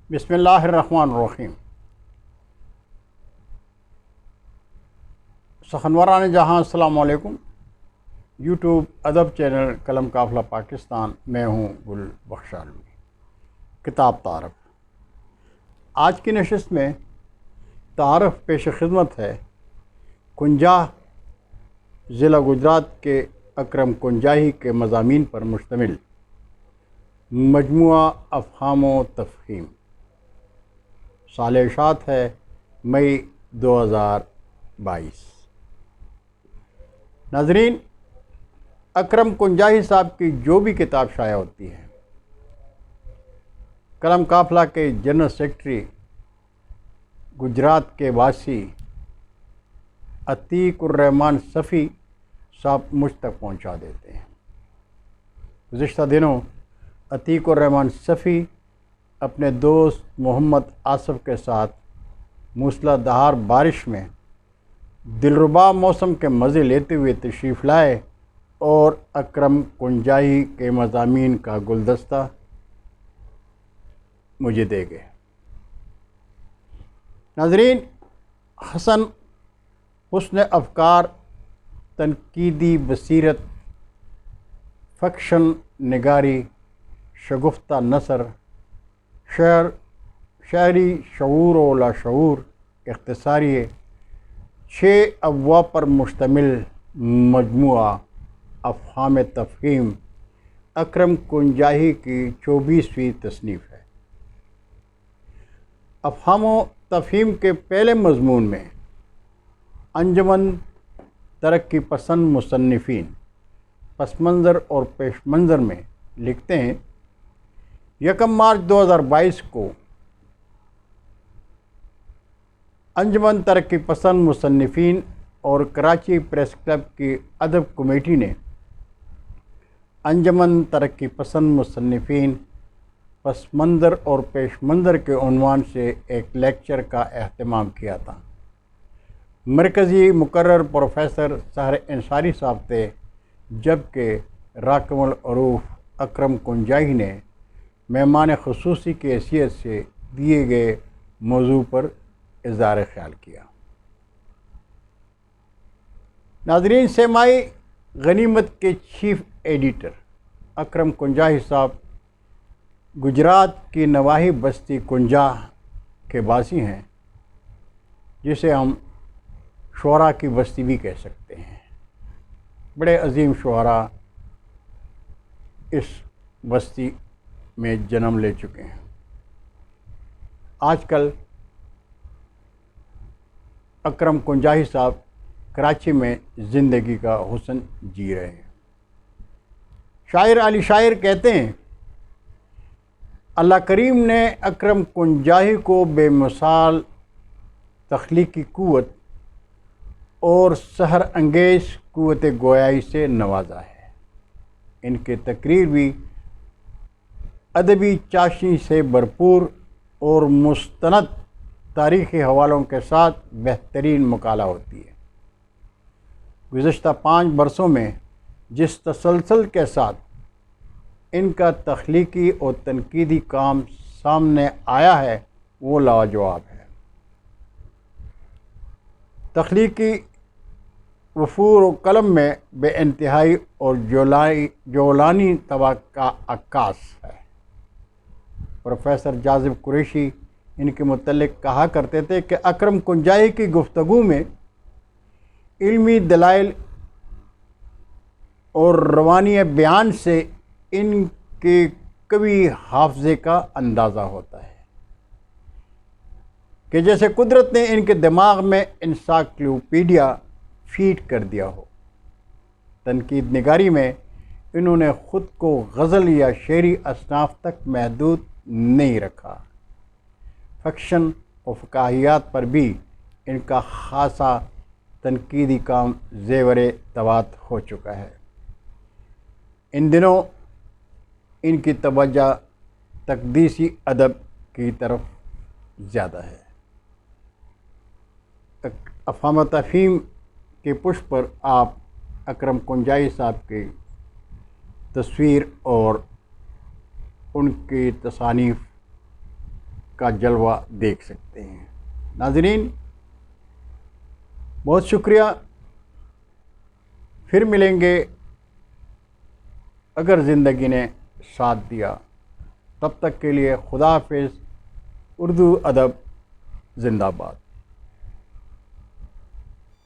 بسم اللہ الرحمن الرحیم۔ سخنوران جہاں السلام علیکم۔ یوٹیوب ادب چینل قلم قافلہ پاکستان، میں ہوں گل بخش عالمی۔ کتاب تعارف۔ آج کی نشست میں تعارف پیش خدمت ہے کنجاہ ضلع گجرات کے اکرم کنجاہی کے مضامین پر مشتمل مجموعہ افہام و تفہیم۔ سال اشاعت ہے مئی 2022۔ ناظرین، اکرم کنجاہی صاحب کی جو بھی کتاب شائع ہوتی ہے، قلم قافلہ کے جنرل سیکرٹری گجرات کے واسی عتیق الرحمن صفی صاحب مجھ تک پہنچا دیتے ہیں۔ گزشتہ دنوں عتیق الرحمن صفی اپنے دوست محمد آصف کے ساتھ موسلا دھار بارش میں دلربا موسم کے مزے لیتے ہوئے تشریف لائے اور اکرم کنجاہی کے مضامین کا گلدستہ مجھے دے گئے۔ ناظرین، حسن افکار، تنقیدی بصیرت، فکشن نگاری، شگفتہ نثر، شعری شعور و لاشعور، اختصاری 6 ابواب پر مشتمل مجموعہ افہام تفہیم اکرم کنجاہی کی 24ویں تصنیف ہے۔ افہام و تفہیم کے پہلے مضمون میں انجمن ترقی پسند مصنفین پس منظر اور پیش منظر میں لکھتے ہیں، 1 مارچ 2022 کو انجمن ترقی پسند مصنفین اور کراچی پریس کلب کی ادب کمیٹی نے انجمن ترقی پسند مصنفین پس منظر اور پیش منظر کے عنوان سے ایک لیکچر کا اہتمام کیا تھا۔ مرکزی مقرر پروفیسر سحر انصاری صاحب تھے، جبکہ راکم العروف اکرم کنجاہی نے مہمان خصوصی کی حیثیت سے دیے گئے موضوع پر اظہار خیال کیا۔ ناظرین، سیمائی غنیمت کے چیف ایڈیٹر اکرم کنجاہی صاحب گجرات کی نواحی بستی کنجاہ کے باسی ہیں، جسے ہم شعراء کی بستی بھی کہہ سکتے ہیں۔ بڑے عظیم شعراء اس بستی میں جنم لے چکے ہیں۔ آج کل اکرم کنجاہی صاحب کراچی میں زندگی کا حسن جی رہے ہیں۔ شاعر علی شاعر کہتے ہیں، اللہ کریم نے اکرم کنجاہی کو بے مثال تخلیقی قوت اور سحر انگیز قوت گویائی سے نوازا ہے۔ ان کی تقریر بھی ادبی چاشنی سے بھرپور اور مستند تاریخی حوالوں کے ساتھ بہترین مطالعہ ہوتی ہے۔ گزشتہ 5 برسوں میں جس تسلسل کے ساتھ ان کا تخلیقی اور تنقیدی کام سامنے آیا ہے وہ لاجواب ہے۔ تخلیقی وفور و قلم میں بے انتہائی اور جولانی طبع کا عکاس ہے۔ پروفیسر جاذب قریشی ان کے متعلق کہا کرتے تھے کہ اکرم کنجاہی کی گفتگو میں علمی دلائل اور روانی بیان سے ان کے قوی حافظے کا اندازہ ہوتا ہے کہ جیسے قدرت نے ان کے دماغ میں انسائکلوپیڈیا فیڈ کر دیا ہو۔ تنقید نگاری میں انہوں نے خود کو غزل یا شعری اصناف تک محدود نہیں رکھا۔ فکشن و فکاہیات پر بھی ان کا خاصا تنقیدی کام زیور طباعت ہو چکا ہے۔ ان دنوں ان کی توجہ تقدیسی ادب کی طرف زیادہ ہے۔ افہام و تفہیم کے پشت پر آپ اکرم کنجاہی صاحب کی تصویر اور ان کی تصانیف کا جلوہ دیکھ سکتے ہیں۔ ناظرین، بہت شکریہ، پھر ملیں گے اگر زندگی نے ساتھ دیا۔ تب تک کے لیے خدا حافظ۔ اردو ادب زندہ باد۔